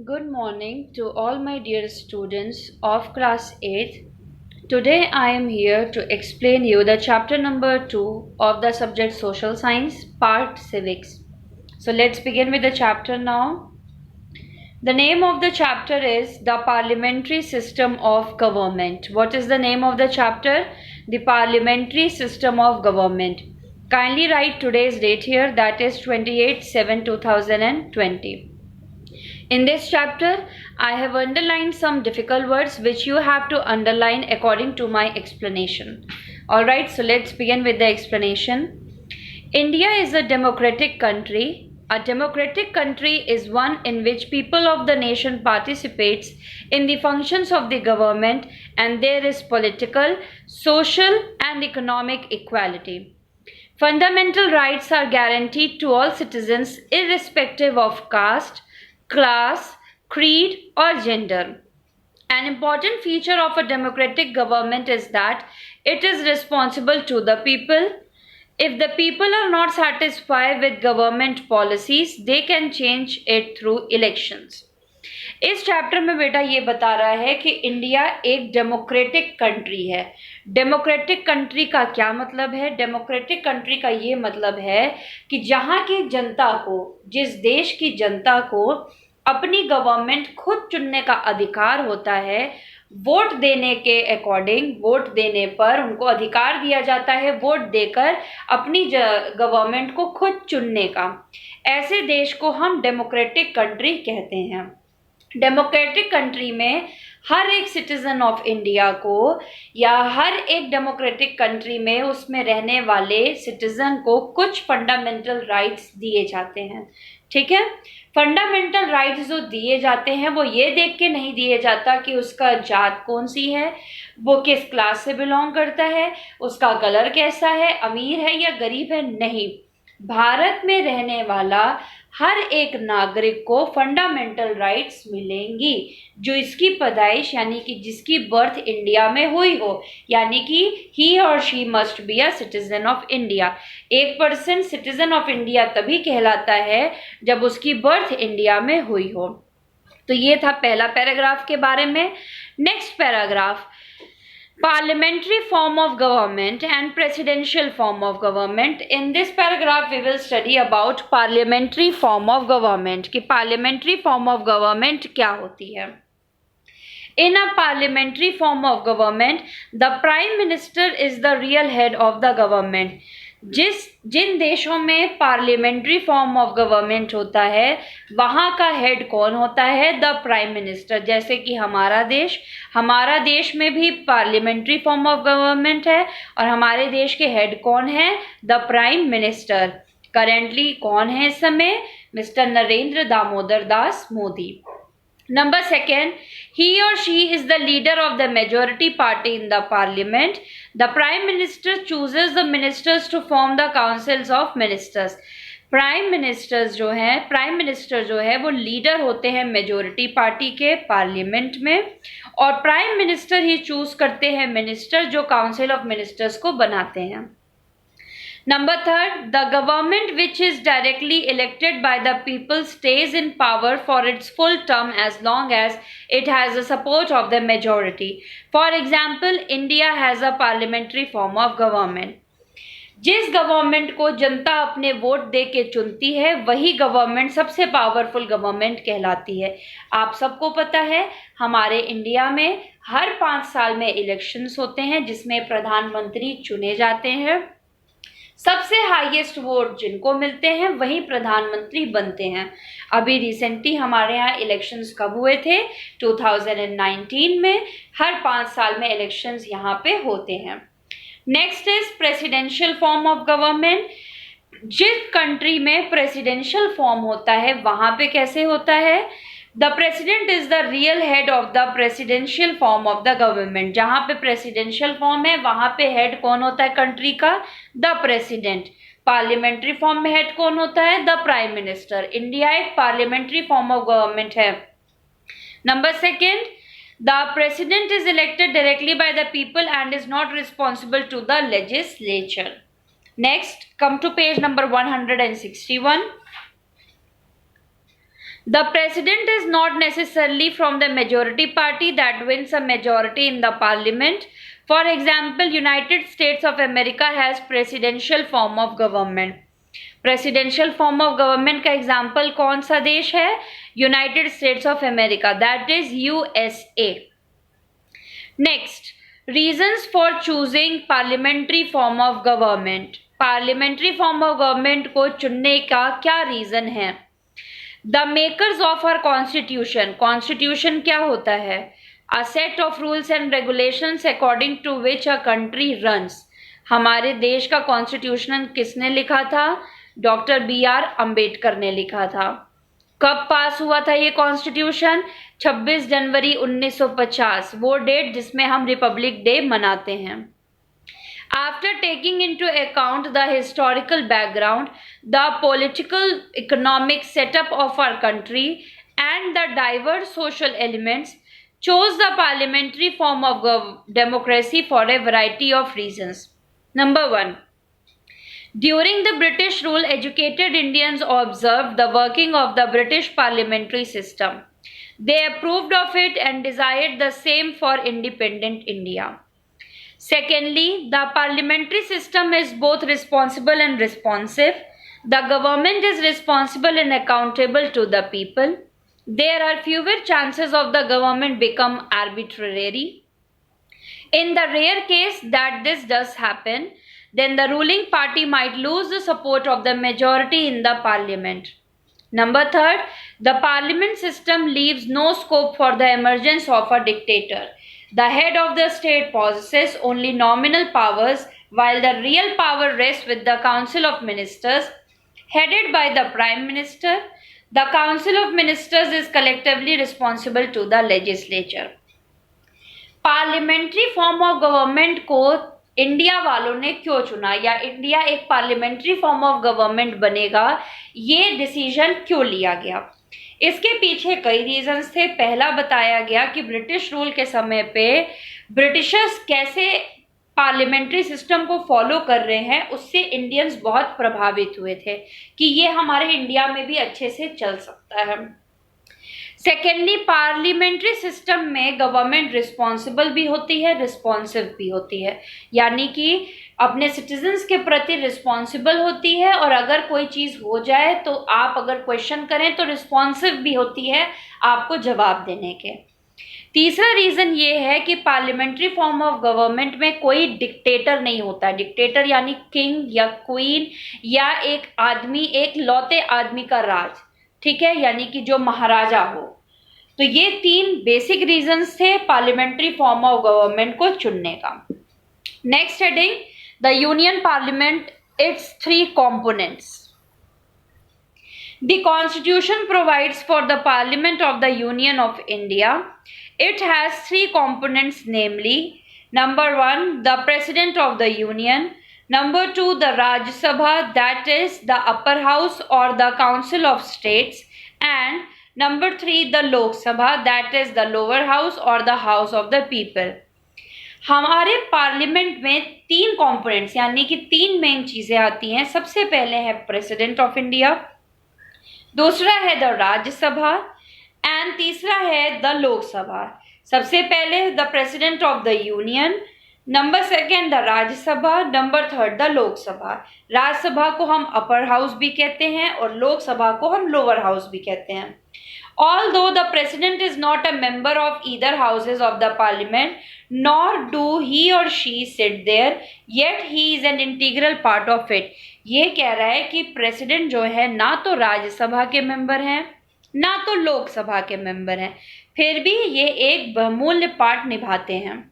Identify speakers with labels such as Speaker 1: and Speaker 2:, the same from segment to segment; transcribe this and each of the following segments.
Speaker 1: Good morning to all my dear students of class 8th. Today I am here to explain you the chapter number 2 of the subject social science part civics. So let's begin with the chapter now. The name of the chapter is the parliamentary system of government. What is the name of the chapter? The parliamentary system of government. Kindly write today's date here, that is 28/7/2020. In this chapter, I have underlined some difficult words which you have to underline according to my explanation. Alright, so let's begin with the explanation. India is a democratic country. A democratic country is one in which people of the nation participates in the functions of the government and there is political, social and economic equality. Fundamental rights are guaranteed to all citizens irrespective of caste, class, creed, or gender. An important feature of a democratic government is that it is responsible to the people. If the people are not satisfied with government policies, they can change it through elections. इस chapter में बेटा ये बता रहा है कि India एक democratic country है। डेमोक्रेटिक कंट्री का क्या मतलब है? डेमोक्रेटिक कंट्री का ये मतलब है कि जहाँ की जनता को, जिस देश की जनता को अपनी गवर्नमेंट खुद चुनने का अधिकार होता है, वोट देने के अकॉर्डिंग, वोट देने पर उनको अधिकार दिया जाता है वोट देकर अपनी गवर्नमेंट को खुद चुनने का। ऐसे देश को हम डेमोक्रेटिक कंट्री कहते हैं। डेमोक्रेटिक कंट्री में हर एक सिटीजन ऑफ इंडिया को या हर एक डेमोक्रेटिक कंट्री में उसमें रहने वाले सिटीजन को कुछ फंडामेंटल राइट्स दिए जाते हैं। ठीक है, फंडामेंटल राइट्स जो दिए जाते हैं वो ये देख के नहीं दिए जाता कि उसका जात कौन सी है, वो किस क्लास से बिलोंग करता है, उसका कलर कैसा है, अमीर है या गरीब है। नहीं, भारत में रहने वाला हर एक नागरिक को फंडामेंटल राइट्स मिलेंगी जो इसकी पैदाइश यानी कि जिसकी बर्थ इंडिया में हुई हो, यानी कि ही और she must be a citizen of India. एक पर्सन सिटीजन ऑफ इंडिया तभी कहलाता है जब उसकी बर्थ इंडिया में हुई हो। तो ये था पहला पैराग्राफ के बारे में। Next paragraph, parliamentary form of government and presidential form of government. In this paragraph we will study about parliamentary form of government कि parliamentary form of government क्या होती है। In a parliamentary form of government, the prime minister is the real head of the government. जिन देशों में parliamentary form of government होता है वहाँ का हेड कौन होता है? The prime minister. जैसे कि हमारा देश में भी पार्लियामेंट्री फॉर्म ऑफ गवर्नमेंट है और हमारे देश के हेड कौन है? The prime minister. करेंटली कौन है इस समय? Mister Narendra Damodar Das Modi. Number second, he or she is the leader of the majority party in the parliament. The prime minister chooses the ministers to form the councils of ministers. Prime minister जो है वो leader होते हैं majority party के parliament में और prime minister ही choose करते हैं मिनिस्टर जो काउंसिल ऑफ मिनिस्टर्स को बनाते हैं। Number third, the government which is directly elected by the people stays in power for its full term as long as it has the support of the majority. For example, India has a parliamentary form of government. जिस government को जनता अपने vote दे के चुनती है वही government सबसे powerful government कहलाती है। आप सबको पता है हमारे इंडिया में हर 5 साल में इलेक्शंस होते हैं जिसमें प्रधानमंत्री चुने जाते हैं। सबसे हाईएस्ट वोट जिनको मिलते हैं वही प्रधानमंत्री बनते हैं। अभी रिसेंटली हमारे यहाँ इलेक्शंस कब हुए थे? 2019 में। हर 5 साल में इलेक्शंस यहाँ पे होते हैं। Next is presidential form of government. जिस कंट्री में प्रेसिडेंशियल फॉर्म होता है वहाँ पे कैसे होता है? The president is the real head of the presidential form of the government. जहाँ पे प्रेसिडेंशियल फॉर्म है वहाँ पे हेड कौन होता है कंट्री का? The president. पार्लियामेंट्री फॉर्म में हेड कौन होता है? The prime minister. इंडिया एक पार्लियामेंट्री फॉर्म ऑफ गवर्नमेंट है। Number second, the president is elected directly by the people and is not responsible to the legislature. Next, come to page number 161. The president is not necessarily from the majority party that wins a majority in the parliament. For example, United States of America has presidential form of government. Presidential form of government का example कौन सा देश है? United States of America, that is USA. Next, reasons for choosing parliamentary form of government. Parliamentary form of government को चुनने का क्या reason है? The makers of our constitution. Constitution क्या होता है? A set of rules and regulations according to which a country runs. हमारे देश का कॉन्स्टिट्यूशन किसने लिखा था? डॉक्टर BR अम्बेडकर ने लिखा था. कब पास हुआ था ये कॉन्स्टिट्यूशन? 26 जनवरी 1950, वो डेट जिसमें हम रिपब्लिक डे मनाते हैं. After taking into account the historical background, the political economic setup of our country and the diverse social elements, chose the parliamentary form of democracy for a variety of reasons. Number 1. During the British rule, educated Indians observed the working of the British parliamentary system. They approved of it and desired the same for independent India. Secondly, the parliamentary system is both responsible and responsive. The government is responsible and accountable to the people. There are fewer chances of the government become arbitrary. In the rare case that this does happen, then the ruling party might lose the support of the majority in the parliament. Number 3, the parliament system leaves no scope for the emergence of a dictator. The head of the state possesses only nominal powers, while the real power rests with the Council of Ministers, headed by the Prime Minister. The Council of Ministers is collectively responsible to the legislature. Parliamentary form of government को India वालों ने क्यों चुना, या India एक parliamentary form of government बनेगा, ये decision क्यों लिया गया? इसके पीछे कई रीजंस थे. पहला बताया गया कि ब्रिटिश रूल के समय पे ब्रिटिशर्स कैसे पार्लियामेंट्री सिस्टम को फॉलो कर रहे हैं, उससे इंडियंस बहुत प्रभावित हुए थे कि ये हमारे इंडिया में भी अच्छे से चल सकता है. सेकेंडली, पार्लियामेंट्री सिस्टम में गवर्नमेंट रिस्पॉन्सिबल भी होती है, रिस्पॉन्सिव भी होती है, यानी कि अपने सिटीजन्स के प्रति रिस्पॉन्सिबल होती है, और अगर कोई चीज़ हो जाए तो आप अगर क्वेश्चन करें तो रिस्पॉन्सिव भी होती है आपको जवाब देने के. तीसरा रीज़न ये है कि पार्लियामेंट्री फॉर्म ऑफ गवर्नमेंट में कोई डिक्टेटर नहीं होता. डिक्टेटर यानी किंग या क्वीन या एक आदमी, एक लौते आदमी का राज, ठीक है, यानी कि जो महाराजा हो. तो ये 3 बेसिक रीजंस थे पार्लियामेंट्री फॉर्म ऑफ गवर्नमेंट को चुनने का. Next heading, the union parliament, it's 3 components. The Constitution provides for the Parliament of the Union of India. It has 3 components, namely, number 1, the President of the Union. Number 2, the Rajya Sabha, that is the upper house or the Council of States. And number 3, the Lok Sabha, that is the lower house or the House of the People. हमारे parliament में 3 components यानी कि 3 main चीज़ें आती हैं. सबसे पहले है प्रेसिडेंट ऑफ इंडिया, दूसरा है द राज्यसभा एंड तीसरा है द लोकसभा. सबसे पहले the president of the union, number 2 the Rajya Sabha, number 3 the Lok Sabha. Rajya Sabha को हम अपर हाउस भी कहते हैं और लोकसभा को हम लोअर हाउस भी कहते हैं. Although the president is not a member of either houses of the parliament, nor do he or she sit there, yet he is an integral part of it. ये कह रहा है कि प्रेसिडेंट जो है ना तो राज्यसभा के मेंबर हैं ना तो लोकसभा के मेंबर हैं, फिर भी ये एक बहुमूल्य पार्ट निभाते हैं.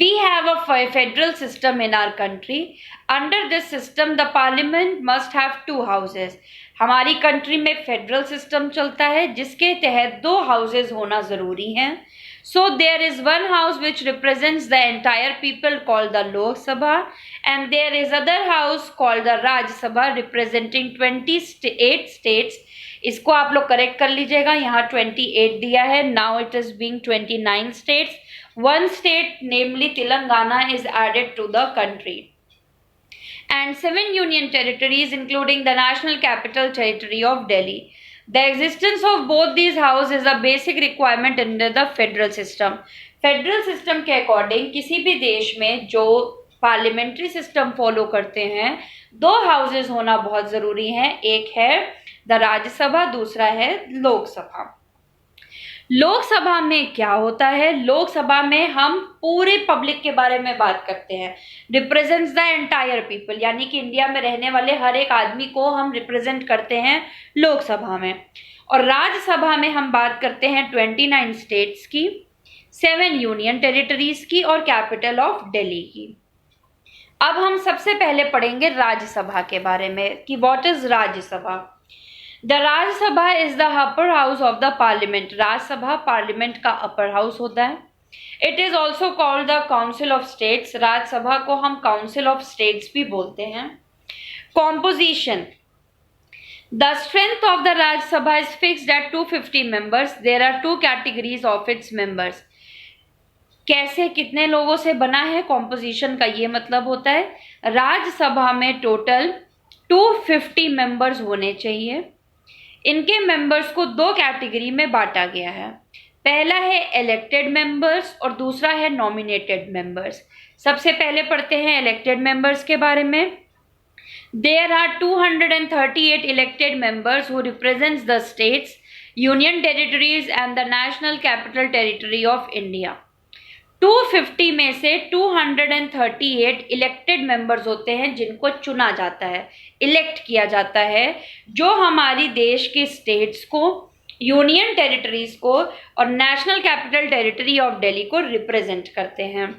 Speaker 1: We have a federal system in our country. Under this system, the parliament must have 2 houses. हमारी कंट्री में फेडरल सिस्टम चलता है जिसके तहत 2 हाउसेज होना ज़रूरी हैं. So there is one house which represents the entire people called the Lok Sabha, and there is other house called the Rajya Sabha representing 28 states. इसको आप लोग करेक्ट कर लीजिएगा, यहाँ 28 दिया है. Now it is being 29 states. One state, namely Telangana, is added to the country. And 7 union territories, including the National Capital Territory of Delhi. The existence of both these house is a basic requirement under the federal system. Federal system के according किसी भी देश में जो parliamentary system follow करते हैं, दो houses होना बहुत जरूरी है। एक है द राज्यसभा, दूसरा है लोकसभा। लोकसभा में क्या होता है? लोकसभा में हम पूरे पब्लिक के बारे में बात करते हैं। रिप्रेजेंट्स द एंटायर पीपल, यानी कि इंडिया में रहने वाले हर एक आदमी को हम रिप्रेजेंट करते हैं लोकसभा में। और राज्यसभा में हम बात करते हैं 29 स्टेट्स की, 7 यूनियन टेरिटरीज की और कैपिटल ऑफ दिल्ली की। अब हम सबसे पहले पढ़ेंगे राज्यसभा के बारे में कि what is Rajya Sabha. The Rajya Sabha is the upper house of the parliament. Rajya Sabha parliament का अपर हाउस होता है। It is also called the council of states. Rajya Sabha को हम काउंसिल ऑफ स्टेट्स भी बोलते हैं। Composition, the strength of the Rajya Sabha is fixed at 250 members. There are 2 categories of its members. कैसे, कितने लोगों से बना है? कॉम्पोजिशन का ये मतलब होता है राज्यसभा में टोटल 250 मेंबर्स होने चाहिए। इनके मेंबर्स को 2 कैटेगरी में बांटा गया है। पहला है इलेक्टेड मेंबर्स और दूसरा है नॉमिनेटेड मेंबर्स। सबसे पहले पढ़ते हैं इलेक्टेड मेंबर्स के बारे में। There are 238 elected members who represents the states, union territories and the national capital territory of India. 250 में से 238 इलेक्टेड मेंबर्स होते हैं जिनको चुना जाता है, इलेक्ट किया जाता है, जो हमारी देश के स्टेट्स को, यूनियन टेरिटरीज को और national capital territory of Delhi को रिप्रेजेंट करते हैं।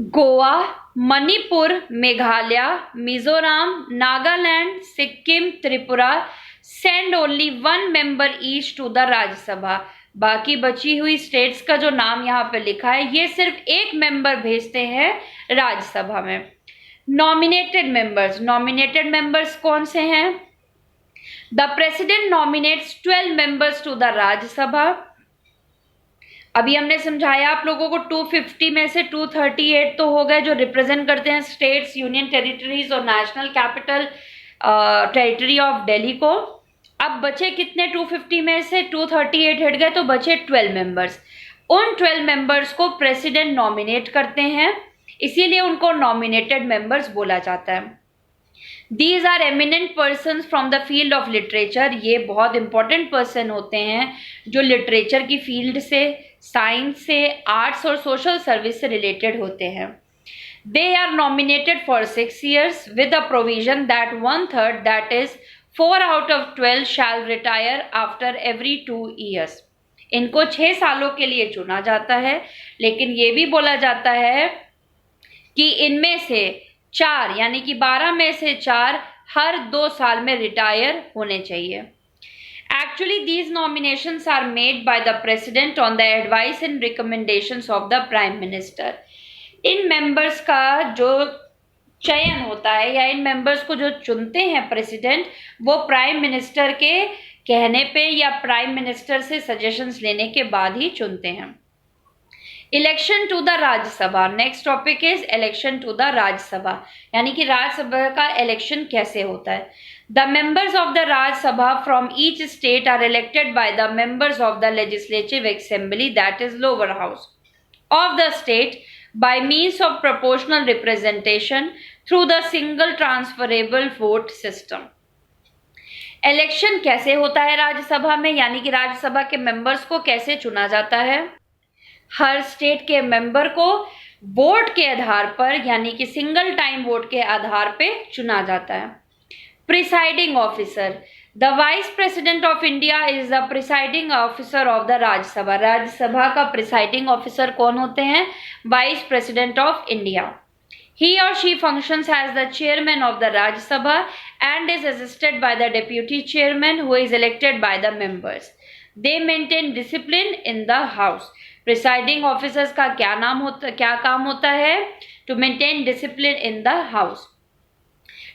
Speaker 1: Goa, Manipur, Meghalaya, Mizoram, Nagaland, Sikkim, Tripura send only 1 member each to the Rajya Sabha. बाकी बची हुई स्टेट्स का जो नाम यहाँ पे लिखा है, ये सिर्फ 1 मेंबर भेजते हैं राज्यसभा में। नॉमिनेटेड मेंबर्स, नॉमिनेटेड मेंबर्स कौन से हैं? The president nominates 12 members to the Rajya Sabha. अभी हमने समझाया आप लोगों को 250 में से 238 तो हो गए जो रिप्रेजेंट करते हैं स्टेट्स, यूनियन टेरिटरीज और national capital territory of Delhi को। अब बचे कितने? 250 में से 238 हट गए तो बचे 12 मेंबर्स। उन 12 मेंबर्स को प्रेसिडेंट नॉमिनेट करते हैं, इसीलिए उनको नॉमिनेटेड मेंबर्स बोला जाता है। These are eminent person from the field of literature. ये बहुत इंपॉर्टेंट पर्सन होते हैं जो लिटरेचर की फील्ड से, साइंस से, आर्ट्स और सोशल सर्विस से रिलेटेड होते हैं। They are nominated for 6 years with a provision that 1/3, that is 4 out of 12, shall retire after every 2 years. इनको 6 सालों के लिए चुना जाता है, लेकिन ये भी बोला जाता है कि इनमें से 4 यानी कि 12 में से 4 हर 2 साल में रिटायर होने चाहिए। Actually, these nominations are made by the President on the advice and recommendations of the Prime Minister. In members का जो चयन होता है या इन मेंबर्स को जो चुनते हैं प्रेसिडेंट, वो प्राइम मिनिस्टर के कहने पे या प्राइम मिनिस्टर से सजेशंस लेने के बाद ही चुनते हैं। Election to the Rajya Sabha, next topic is election to the Rajya Sabha, यानी कि राज्यसभा का इलेक्शन कैसे होता है। The members of the Rajya Sabha from each state are elected by the members of the legislative assembly, that is lower house of the state, by means of proportional representation through the single transferable vote system. Election कैसे होता है राज्यसभा में, यानी कि राज्यसभा के members को कैसे चुना जाता है? हर स्टेट के मेंबर को वोट के आधार पर, यानी कि सिंगल टाइम वोट के आधार पे चुना जाता है। Presiding officer, the vice president of India is the presiding officer of the Rajya Sabha. Rajya Sabha का प्रिसाइडिंग ऑफिसर कौन होते हैं? Vice president of India. He or she functions as the chairman of the Rajya Sabha and is assisted by the deputy chairman who is elected by the members. They maintain discipline in the house. Presiding officers का क्या काम होता है? To maintain discipline in the house.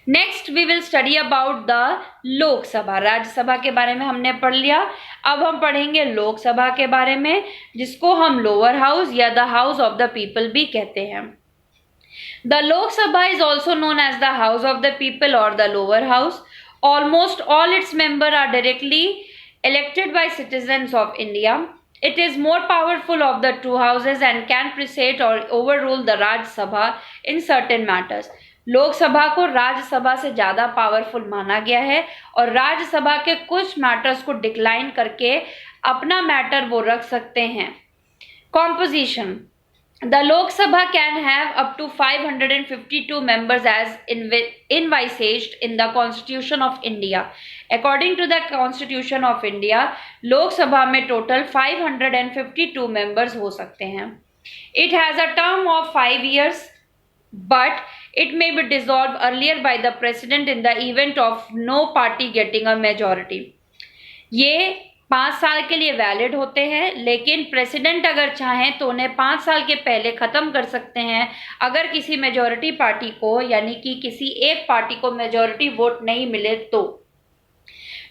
Speaker 1: Next we will study about the Lok Sabha. Rajya Sabha के बारे में हमने पढ़ लिया, अब हम पढ़ेंगे लोकसभा के बारे में, जिसको हम लोअर हाउस या the house of the people भी कहते हैं। The Lok Sabha is also known as the House of the People or the lower house. Almost all its members are directly elected by citizens of India. It is more powerful of the two houses and can precede or overrule the Rajya Sabha in certain matters. Lok Sabha को राज्यसभा से ज्यादा powerful माना गया है और राज्यसभा के कुछ matters को डिक्लाइन करके अपना मैटर वो रख सकते हैं. Composition. The Lok Sabha can have up to 552 members as envisaged in the Constitution of India. According to the Constitution of India, Lok Sabha में total 552 members हो सकते हैं. It has a term of 5 years, but it may be dissolved earlier by the President in the event of no party getting a majority. ये 5 साल के लिए valid होते हैं, लेकिन प्रेसिडेंट अगर चाहें तो उन्हें 5 साल के पहले ख़त्म कर सकते हैं अगर किसी मेजॉरिटी पार्टी को, यानी कि किसी एक पार्टी को मेजॉरिटी वोट नहीं मिले तो.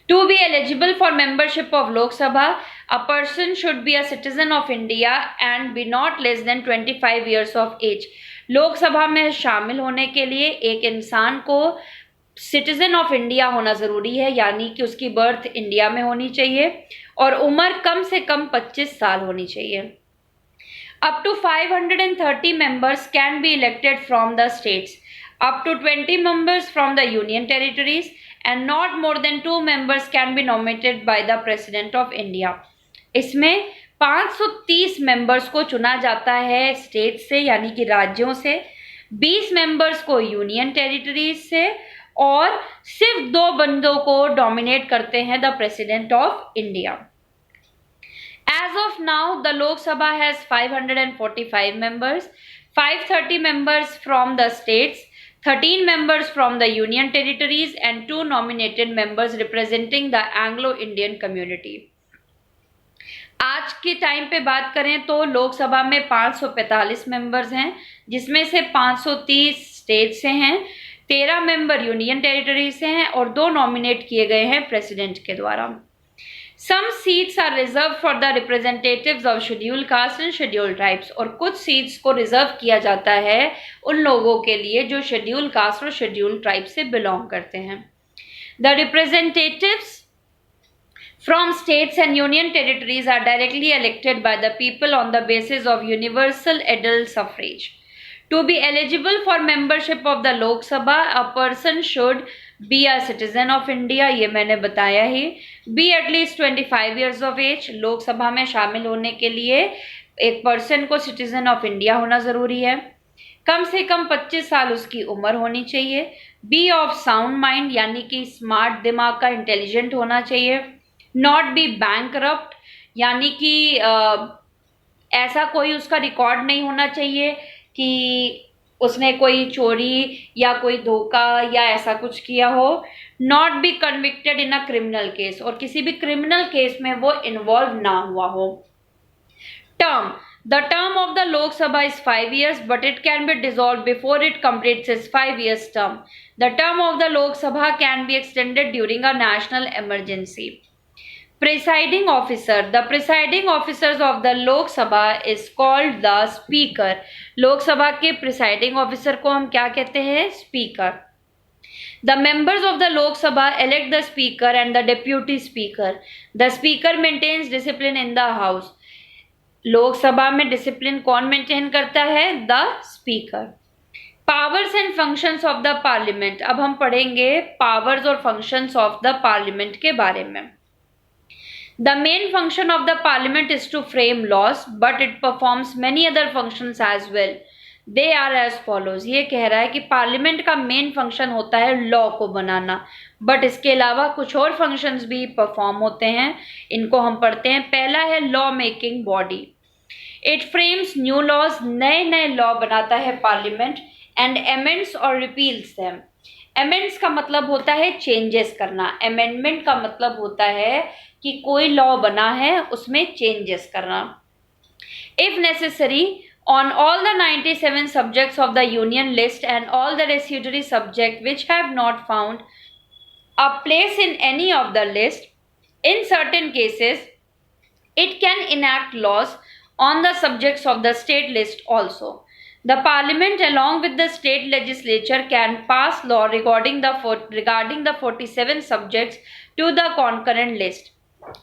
Speaker 1: To be eligible for membership of Lok Sabha, a person should be a citizen of India and be not less than 25 years of age. Lok Sabha में शामिल होने के लिए एक इंसान को सिटीजन ऑफ इंडिया होना ज़रूरी है, यानी कि उसकी बर्थ इंडिया में होनी चाहिए और उम्र कम से कम 25 साल होनी चाहिए. Up to 530 members can be elected from the states, up to 20 members from the union territories and not more than 2 members can be nominated by the president of India. इसमें 530 मेंबर्स को चुना जाता है स्टेट से, यानी कि राज्यों से, 20 मेंबर्स को यूनियन टेरिटरीज से और सिर्फ 2 बंदों को डोमिनेट करते हैं the president of India. As of now the Lok Sabha has 545 members, 530 members from the states, 13 members from the union territories and 2 nominated members representing the Anglo Indian community. आज के टाइम पे बात करें तो लोकसभा में 545 मेंबर्स हैं, जिसमें से 530 स्टेट से हैं, 13 मेंबर यूनियन टेरिटरी से हैं और 2 नॉमिनेट किए गए हैं प्रेसिडेंट के द्वारा. Some seats are reserve for the representatives of schedule caste and schedule tribes, और कुछ सीट्स को रिजर्व किया जाता है उन लोगों के लिए जो शेड्यूल कास्ट और शेड्यूल ट्राइब से बिलोंग करते हैं. The representatives from states and union territories are directly elected by the people on the basis of universal adult suffrage. To be eligible for membership of the Lok Sabha, a person should be a citizen of India, ये मैंने बताया ही, be at least 25 years of age. लोक सभा में शामिल होने के लिए एक पर्सन को सिटीजन ऑफ इंडिया होना ज़रूरी है, कम से कम 25 साल उसकी उम्र होनी चाहिए, बी ऑफ साउंड माइंड, यानी कि स्मार्ट दिमाग का, इंटेलिजेंट होना चाहिए, नॉट बी बैंकरप्ट, यानी कि ऐसा कोई उसका रिकॉर्ड नहीं होना चाहिए कि उसने कोई चोरी या कोई धोखा या ऐसा कुछ किया हो. Not be convicted in a criminal case, और किसी भी क्रिमिनल केस में वो इन्वॉल्व ना हुआ हो. Term. The term of the Lok Sabha is 5 years, but it can be dissolved before it completes its 5 years term. The term of the Lok Sabha can be extended during a national emergency. Presiding officer. The presiding officers of the Lok Sabha is called the speaker. लोक सभा के presiding officer को हम क्या कहते हैं? Speaker. The members of the Lok Sabha elect the speaker and the deputy speaker. The speaker maintains discipline in the house. लोक सभा में डिसिप्लिन कौन मेंटेन करता है? The speaker. Powers and functions of the parliament. अब हम पढ़ेंगे powers और functions of the parliament के बारे में. The main function of the parliament is to frame laws, but it performs many other functions as well. They are as follows. ये कह रहा है कि पार्लियामेंट का मेन फंक्शन होता है लॉ को बनाना, बट इसके अलावा कुछ और फंक्शंस भी परफॉर्म होते हैं. इनको हम पढ़ते हैं. पहला है law making body. It frames new laws, नए नए लॉ बनाता है पार्लियामेंट, एंड अमेंड्स और रिपील्स देम. अमेंड्स का मतलब होता है चेंजेस करना, अमेंडमेंट का मतलब होता है कि कोई लॉ बना है उसमें चेंजेस करना. If necessary on all the 97 subjects of the union list and all the residuary subjects which have not found a place in any of the list, in certain cases it can enact laws on the subjects of the state list also. The Parliament, along with the state legislature, can pass law regarding the 47 subjects to the concurrent list.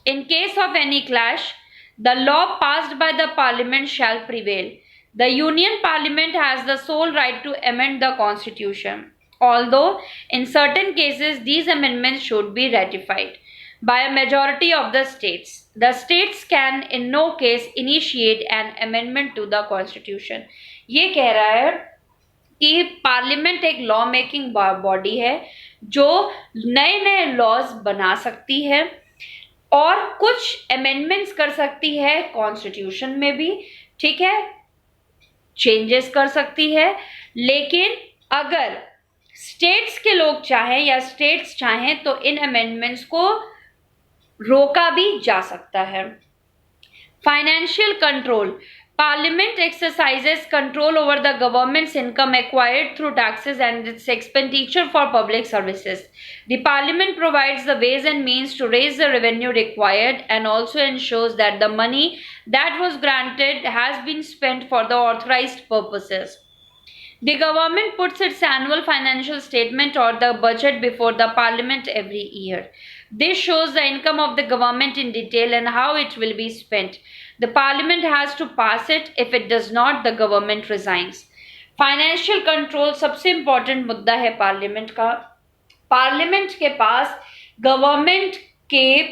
Speaker 1: In case of any clash, the law passed by the Parliament shall prevail. The Union Parliament has the sole right to amend the Constitution, although in certain cases these amendments should be ratified by a majority of the states. The states can in no case initiate an amendment to the Constitution. ये कह रहा है कि parliament एक law making body है जो नए नए लॉज बना सकती है और कुछ अमेंडमेंट्स कर सकती है कॉन्स्टिट्यूशन में भी, ठीक है, चेंजेस कर सकती है। लेकिन अगर स्टेट्स के लोग चाहें या स्टेट्स चाहें तो इन अमेंडमेंट्स को रोका भी जा सकता है। Financial control, Parliament exercises control over the government's income acquired through taxes and its expenditure for public services. The Parliament provides the ways and means to raise the revenue required and also ensures that the money that was granted has been spent for the authorized purposes. The government puts its annual financial statement or the budget before the Parliament every year. This shows the income of the government in detail and how it will be spent. The Parliament has to pass it. If it does not, the government resigns. Financial control सबसे important मुद्दा है parliament का। Parliament के पास government के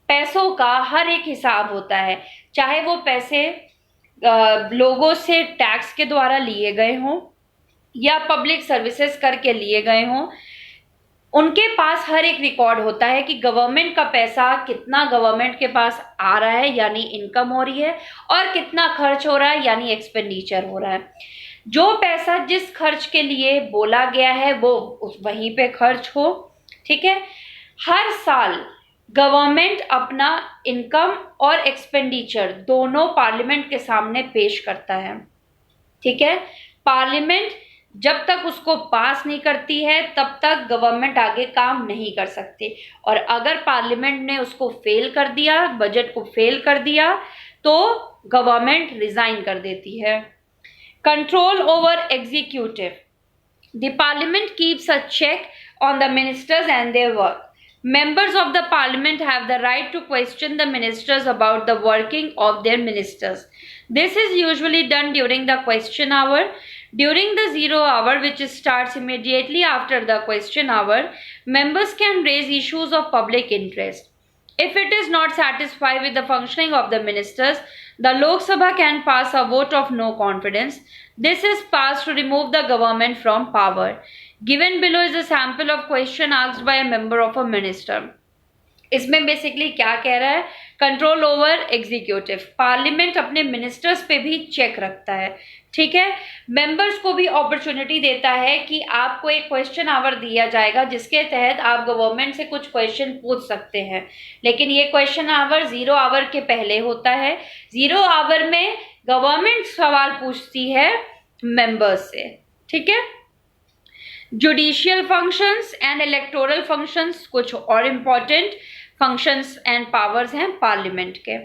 Speaker 1: पैसों का हर एक हिसाब होता है, चाहे वो पैसे लोगों से टैक्स के द्वारा लिए गए हों या पब्लिक सर्विसेज करके लिए गए हों। उनके पास हर एक रिकॉर्ड होता है कि गवर्नमेंट का पैसा कितना गवर्नमेंट के पास आ रहा है यानी इनकम हो रही है और कितना खर्च हो रहा है यानी एक्सपेंडिचर हो रहा है। जो पैसा जिस खर्च के लिए बोला गया है वो वहीं पे खर्च हो, ठीक है। हर साल गवर्नमेंट अपना इनकम और एक्सपेंडिचर दोनों पार्लियामेंट के सामने पेश करता है, ठीक है। पार्लियामेंट जब तक उसको पास नहीं करती है तब तक गवर्नमेंट आगे काम नहीं कर सकती, और अगर पार्लियामेंट ने उसको फेल कर दिया, बजट को फेल कर दिया, तो गवर्नमेंट रिजाइन कर देती है। Control over executive, the parliament keeps a check on the ministers and their work. Members of the parliament have the right to question the ministers about the working of their ministers. This is usually done during the question hour. During the 0 hour, which starts immediately after the question hour, members can raise issues of public interest. If it is not satisfied with the functioning of the ministers, the Lok Sabha can pass a vote of no confidence. This is passed to remove the government from power. Given below is a sample of question asked by a member of a minister. इसमें basically क्या कह रहा है? Control over executive, parliament अपने ministers पे भी check रखता है, ठीक है। मेंबर्स को भी अपॉर्चुनिटी देता है कि आपको एक क्वेश्चन आवर दिया जाएगा जिसके तहत आप गवर्नमेंट से कुछ क्वेश्चन पूछ सकते हैं, लेकिन ये क्वेश्चन आवर 0 आवर के पहले होता है। 0 आवर में गवर्नमेंट सवाल पूछती है मेंबर्स से, ठीक है। Judicial functions and electoral functions कुछ और इम्पॉर्टेंट फंक्शंस एंड पावर्स हैं पार्लियामेंट के।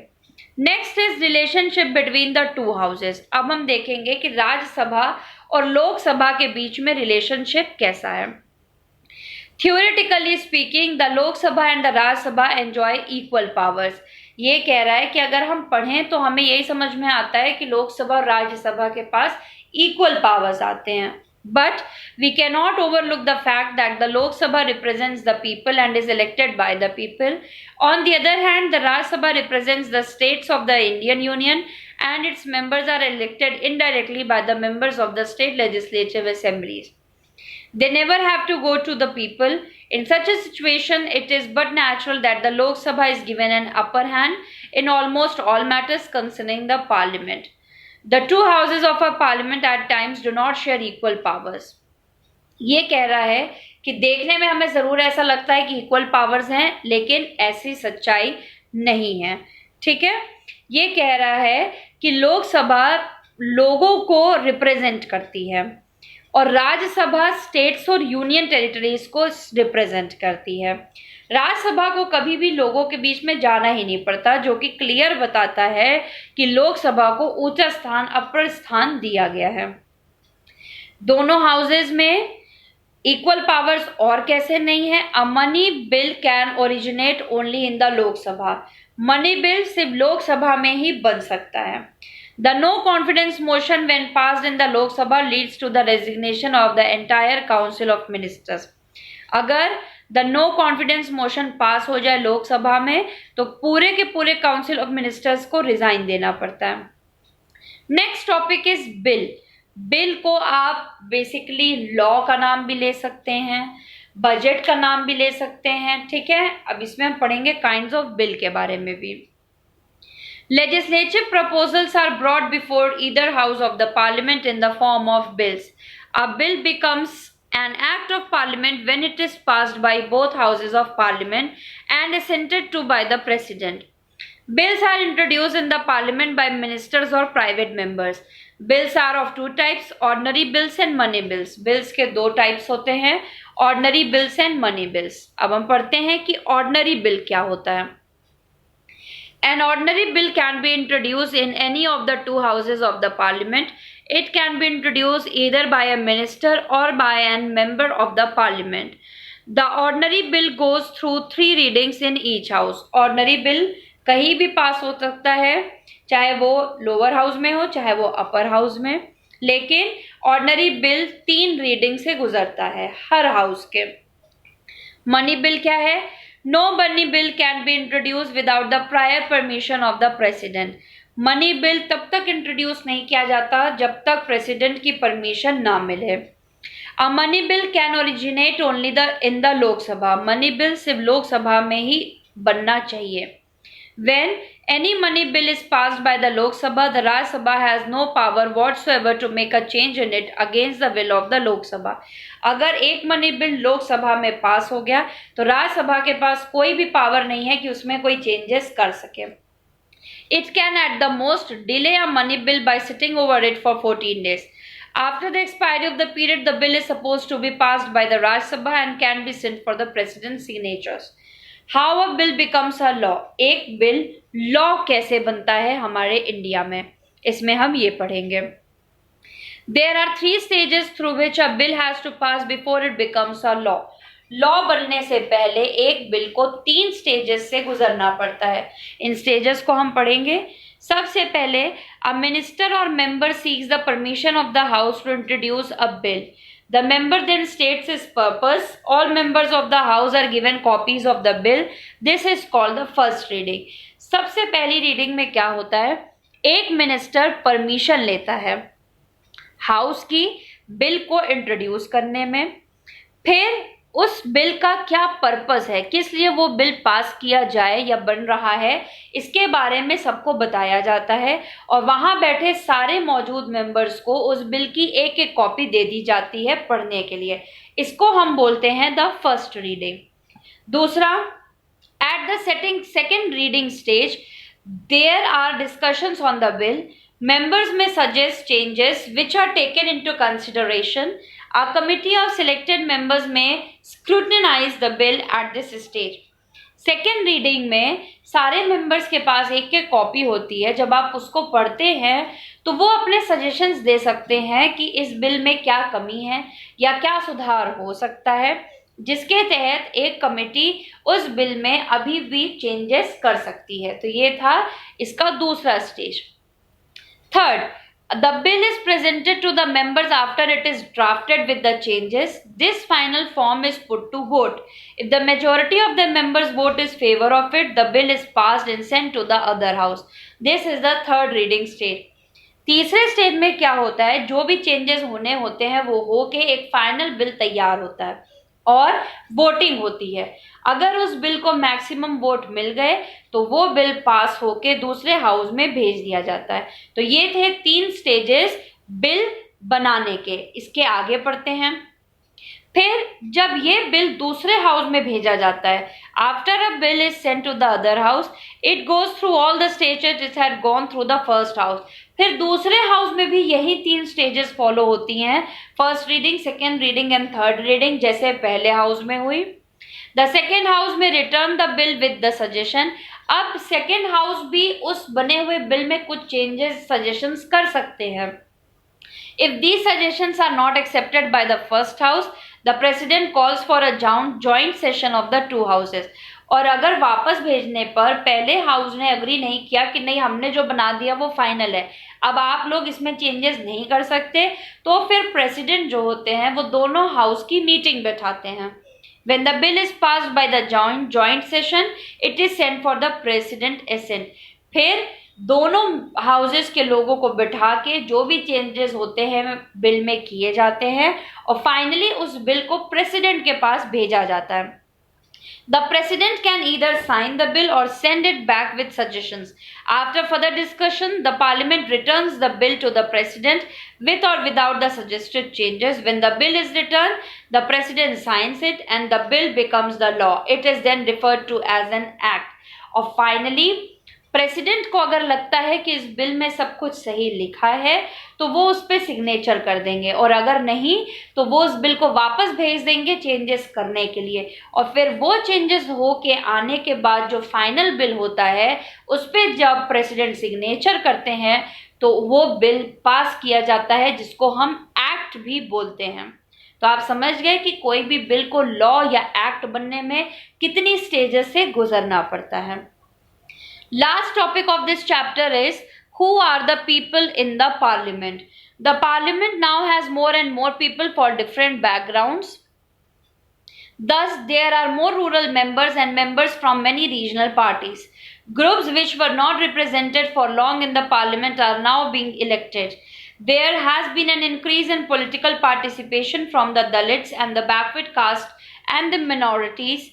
Speaker 1: Next is relationship between the two houses. अब हम देखेंगे कि राज्यसभा और लोकसभा के बीच में रिलेशनशिप कैसा है। Theoretically speaking the Lok Sabha and the Rajya Sabha enjoy equal powers. ये कह रहा है कि अगर हम पढ़ें तो हमें यही समझ में आता है कि लोकसभा और राज्यसभा के पास इक्वल पावर्स आते हैं। But we cannot overlook the fact that the Lok Sabha represents the people and is elected by the people. On the other hand, the Rajya Sabha represents the states of the Indian Union and its members are elected indirectly by the members of the state legislative assemblies. They never have to go to the people. In such a situation, it is but natural that the Lok Sabha is given an upper hand in almost all matters concerning the parliament. The two houses of a parliament at times do not share equal powers. ये कह रहा है कि देखने में हमें ज़रूर ऐसा लगता है कि इक्वल पावर्स हैं, लेकिन ऐसी सच्चाई नहीं है, ठीक है। ये कह रहा है कि लोकसभा लोगों को रिप्रेजेंट करती है और राज्यसभा स्टेट्स और यूनियन टेरिटरीज को रिप्रेजेंट करती है। राज्यसभा को कभी भी लोगों के बीच में जाना ही नहीं पड़ता, जो कि क्लियर बताता है कि लोकसभा को ऊंचा स्थान, अपर स्थान दिया गया है। दोनों हाउसेज में इक्वल पावर्स और कैसे नहीं है? A money bill can originate only in the Lok Sabha. Money bill सिर्फ लोकसभा में ही बन सकता है। The no confidence motion when passed in the Lok Sabha leads to the resignation of the entire council of ministers. अगर the no confidence motion pass हो जाए लोकसभा में तो पूरे के पूरे काउंसिल ऑफ मिनिस्टर्स को रिजाइन देना पड़ता है। Next topic is bill. Bill को आप बेसिकली लॉ का नाम भी ले सकते हैं, बजट का नाम भी ले सकते हैं, ठीक है। अब इसमें हम पढ़ेंगे काइंड्स ऑफ बिल के बारे में भी। Legislative proposals are brought before either house of the parliament in the form of bills. A bill becomes an act of parliament when it is passed by both houses of parliament and assented to by the president. Bills are introduced in the parliament by ministers or private members. Bills are of two types, ordinary bills and money bills. Bills के दो types होते हैं, ordinary bills and money bills. अब हम पढ़ते हैं कि ordinary bill क्या होता है। An ordinary bill can be introduced in any of the two houses of the parliament. It can be introduced either by a minister or by a member of the parliament. The ordinary bill goes through 3 readings in each house. Ordinary bill कहीं भी पास हो सकता है, चाहे वो lower house में हो चाहे वो अपर हाउस में, लेकिन ऑर्डिनरी बिल 3 रीडिंग से गुजरता है हर हाउस के। मनी बिल क्या है? No money bill can be introduced without the prior permission of the president. Money bill तब तक इंट्रोड्यूस नहीं किया जाता जब तक प्रेसिडेंट की परमिशन ना मिले। A money bill can originate only in the Lok Sabha. Money bill सिर्फ लोकसभा में ही बनना चाहिए। When any money bill is passed by the Lok Sabha, the Rajya Sabha has no power whatsoever to make a change in it against the will of the Lok Sabha. अगर एक money bill Lok Sabha में पास हो गया तो राज्यसभा के पास कोई भी power नहीं है कि उसमें कोई चेंजेस कर सके। It can at the most delay a money bill by sitting over it for 14 days. After the expiry of the period, the bill is supposed to be passed by the Rajya Sabha and can be sent for the president's signatures. How a bill becomes a law. एक bill law कैसे बनता है हमारे India में, इसमें हम ये पढ़ेंगे। There are 3 stages through which a bill has to pass before it becomes a law. Law बनने से पहले एक बिल को 3 स्टेजेस से गुजरना पड़ता है। इन स्टेजेस को हम पढ़ेंगे। सबसे पहले a minister or member seeks the permission of the house to introduce a bill. The member then states his purpose. All members of the house are given copies of the bill. This is called the first reading. सबसे पहली reading में क्या होता है? एक minister permission लेता है house की बिल को इंट्रोड्यूस करने में। फिर उस बिल का क्या पर्पस है, किस लिए वो बिल पास किया जाए या बन रहा है, इसके बारे में सबको बताया जाता है और वहां बैठे सारे मौजूद मेंबर्स को उस बिल की एक एक कॉपी दे दी जाती है पढ़ने के लिए। इसको हम बोलते हैं द फर्स्ट रीडिंग। दूसरा, at the second reading stage there are discussions on the bill. Members may suggest changes which are taken into consideration. A committee of selected members may scrutinize the bill at this stage. Second reading में सारे members के पास एक एक copy होती है। जब आप उसको पढ़ते हैं तो वो अपने सजेशंस दे सकते हैं कि इस बिल में क्या कमी है या क्या सुधार हो सकता है, जिसके तहत एक कमेटी उस बिल में अभी भी चेंजेस कर सकती है। तो ये था इसका दूसरा stage. Third, the bill is presented to the members after it is drafted with the changes. This final form is put to vote. If the majority of the members vote is favor of it, the bill is passed and sent to the other house. This is the third reading stage. तीसरे stage में क्या होता है? जो भी changes होने होते हैं वो होके एक फाइनल बिल तैयार होता है और वोटिंग होती है। अगर उस बिल को मैक्सिमम वोट मिल गए तो वो बिल पास होके दूसरे हाउस में भेज दिया जाता है। तो ये थे 3 स्टेजेस बिल बनाने के। इसके आगे पढ़ते हैं। फिर जब ये बिल दूसरे हाउस में भेजा जाता है, after a bill is sent to the other house, it goes through all the stages it had gone through the first house. फिर दूसरे हाउस में भी यही 3 स्टेजेस फॉलो होती हैं, first reading, second reading and third reading, जैसे पहले house में हुई। द सेकेंड हाउस में return the bill with the suggestion. अब सेकेंड हाउस भी उस बने हुए बिल में कुछ चेंजेस सजेशंस कर सकते हैं। If these suggestions are not accepted by the first house, the president calls for a joint session of the two houses. और अगर वापस भेजने पर पहले हाउस ने अग्री नहीं किया कि नहीं हमने जो बना दिया वो फाइनल है, अब आप लोग इसमें चेंजेस नहीं कर सकते, तो फिर प्रेसिडेंट जो होते हैं वो दोनों हाउस की मीटिंग बैठाते हैं. When the bill is passed by the joint session, it is sent for the president assent. फिर दोनों हाउसेस के लोगों को बिठा के जो भी चेंजेस होते हैं बिल में किए जाते हैं और फाइनली उस बिल को प्रेसिडेंट के पास भेजा जाता है. The president can either sign the bill or send it back with suggestions. After further discussion, the parliament returns the bill to the president with or without the suggested changes. When the bill is returned, the president signs it and the bill becomes the law. It is then referred to as an act. और finally, president को अगर लगता है कि इस bill में सब कुछ सही लिखा है तो वो उस पर सिग्नेचर कर देंगे, और अगर नहीं तो वो उस बिल को वापस भेज देंगे चेंजेस करने के लिए. और फिर वो चेंजेस हो के आने के बाद जो फाइनल बिल होता है उस पर जब प्रेसिडेंट सिग्नेचर करते हैं तो वो बिल पास किया जाता है, जिसको हम एक्ट भी बोलते हैं. तो आप समझ गए कि कोई भी बिल को लॉ या एक्ट बनने में कितनी स्टेजेस से गुजरना पड़ता है. Last topic of this chapter is who are the people in the parliament. The parliament now has more and more people for different backgrounds. Thus, there are more rural members and members from many regional parties. Groups which were not represented for long in the parliament are now being elected. There has been an increase in political participation from the Dalits and the backward caste and the minorities.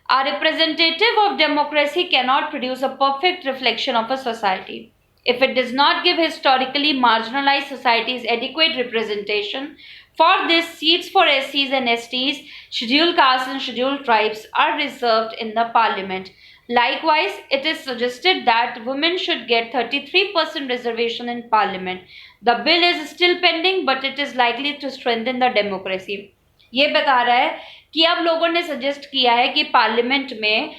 Speaker 1: A representative of democracy cannot produce a perfect reflection of a society if it does not give historically marginalized societies adequate representation. For this, seats for SCs and STs, scheduled castes and scheduled tribes are reserved in the parliament. Likewise, it is suggested that women should get 33% reservation in parliament. The bill is still pending, but it is likely to strengthen the democracy. ये बता रहा है कि अब लोगों ने suggest किया है कि पार्लियामेंट में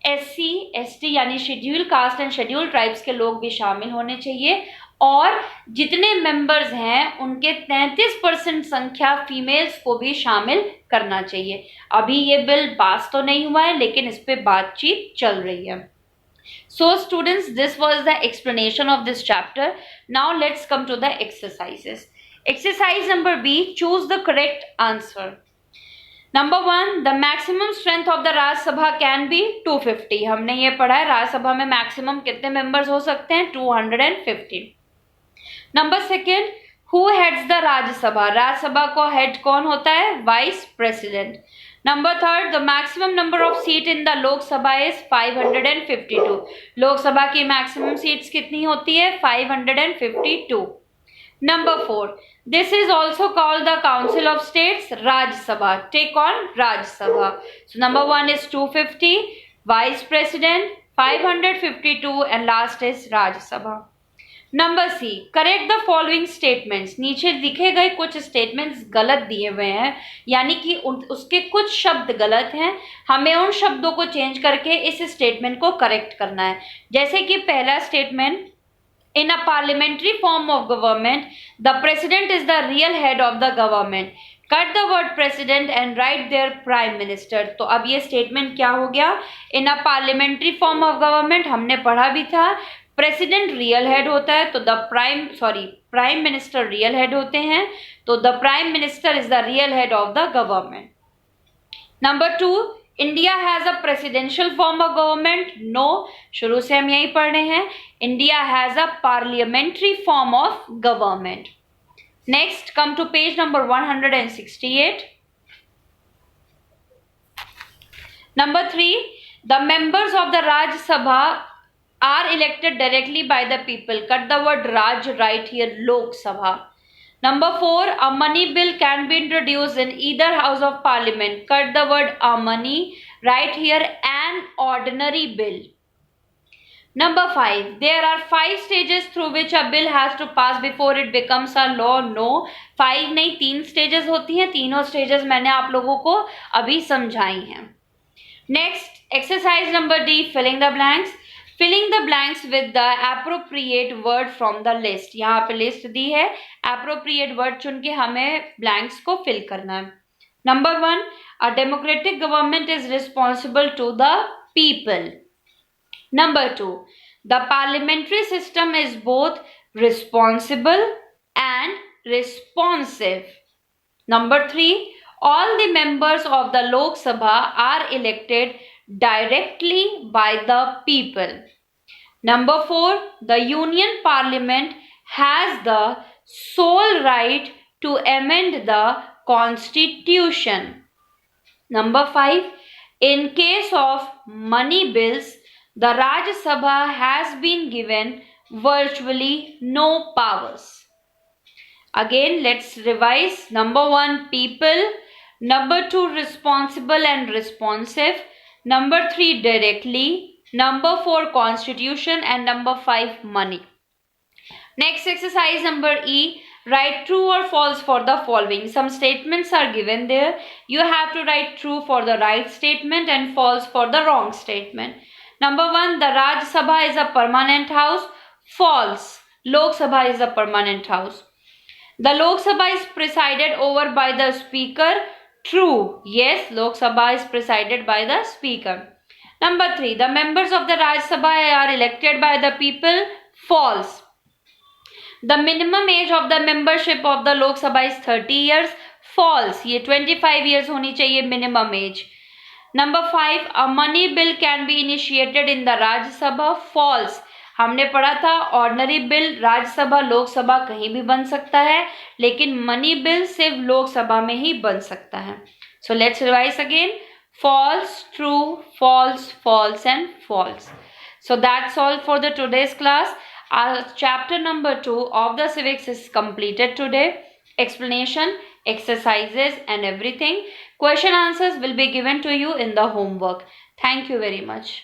Speaker 1: SC, ST यानी schedule caste and schedule tribes के लोग भी शामिल होने चाहिए, और जितने मेंबर्स हैं उनके 33% संख्या फीमेल्स को भी शामिल करना चाहिए. अभी ये बिल पास तो नहीं हुआ है लेकिन इस पे बातचीत चल रही है. So students, this was the explanation of this chapter. Now let's come to the exercises. Exercise number B, choose the correct answer. Number 1, the maximum strength of the Rajya Sabha can be 250. हमने ये पढ़ा है राज्य सभा में maximum कितने members हो सकते हैं, 250. Number 2, who heads the राज्य सभा. राज्य सभा को हेड कौन होता है, vice president. Number 3, the maximum number of seat in the लोक सभा is 552. लोक सभा की मैक्सिमम सीट्स कितनी होती है, 552. Number 4, this is also called the Council of States, Raj Sabha. Take on Raj Sabha. So number 1 is 250, Vice President 552, and last is Raj Sabha. Number C, correct the following statements. नीचे लिखे गए कुछ statements गलत दिए हुए हैं, यानी कि उसके कुछ शब्द गलत हैं. हमें उन शब्दों को चेंज करके इस स्टेटमेंट को करेक्ट करना है. जैसे कि पहला statement, in a parliamentary form of government, the president is the real head of the government. Cut the word president and write their prime minister. तो अब ये स्टेटमेंट क्या हो गया, in a parliamentary form of government हमने पढ़ा भी था, प्रेसिडेंट रियल हेड होता है तो प्राइम मिनिस्टर रियल हेड होते हैं, तो the prime minister is the real head of the government. Number 2, India has a presidential form of government. No, शुरू से हम यही पढ़ रहे हैं, India has a parliamentary form of government. Next, come to page number 168. Number 3, the members of the Raj Sabha are elected directly by the people. Cut the word Raj, write here Lok Sabha. Number 4, a money bill can be introduced in either house of parliament. Cut the word a money, write here an ordinary bill. Number 5, there are 5 stages through which a bill has to pass before it becomes a law. No, 5 नहीं 3 stages होती हैं. तीनों stages मैंने आप लोगों को अभी समझाई हैं. Next, exercise number D, filling the blanks. Filling the blanks with the appropriate word from the list. यहाँ पे लिस्ट दी है, एप्रोप्रिएट वर्ड चुन के हमें ब्लैंक्स को फिल करना है। Number 1, a democratic government is responsible to the people. Number 2, the parliamentary system is both responsible and responsive. Number 3, all the members of the Lok Sabha are elected directly by the people. Number 4, the Union Parliament has the sole right to amend the Constitution. Number 5, in case of money bills, the Rajya Sabha has been given virtually no powers. Again, let's revise. Number 1, people. Number 2, responsible and responsive. Number 3, directly. Number 4, constitution. And number 5, money. Next exercise number E. Write true or false for the following. Some statements are given there. You have to write true for the right statement and false for the wrong statement. Number 1, the Rajya Sabha is a permanent house. False. Lok Sabha is a permanent house. The Lok Sabha is presided over by the speaker. True. Yes, Lok Sabha is presided by the speaker. Number 3, the members of the Rajya Sabha are elected by the people. False. The minimum age of the membership of the Lok Sabha is 30 years. False. ये 25 years होनी चाहिए minimum age. Number 5, a money bill can be initiated in the Rajya Sabha. False. हमने पढ़ा था ordinary bill Rajya Sabha Lok Sabha कहीं भी बन सकता है, लेकिन मनी बिल सिर्फ लोकसभा में ही बन सकता है. So let's revise again. False, true, false, false and false. So that's all for the today's class. Our chapter number 2 of the civics is completed today. Explanation, exercises and everything. Question answers will be given to you in the homework. Thank you very much.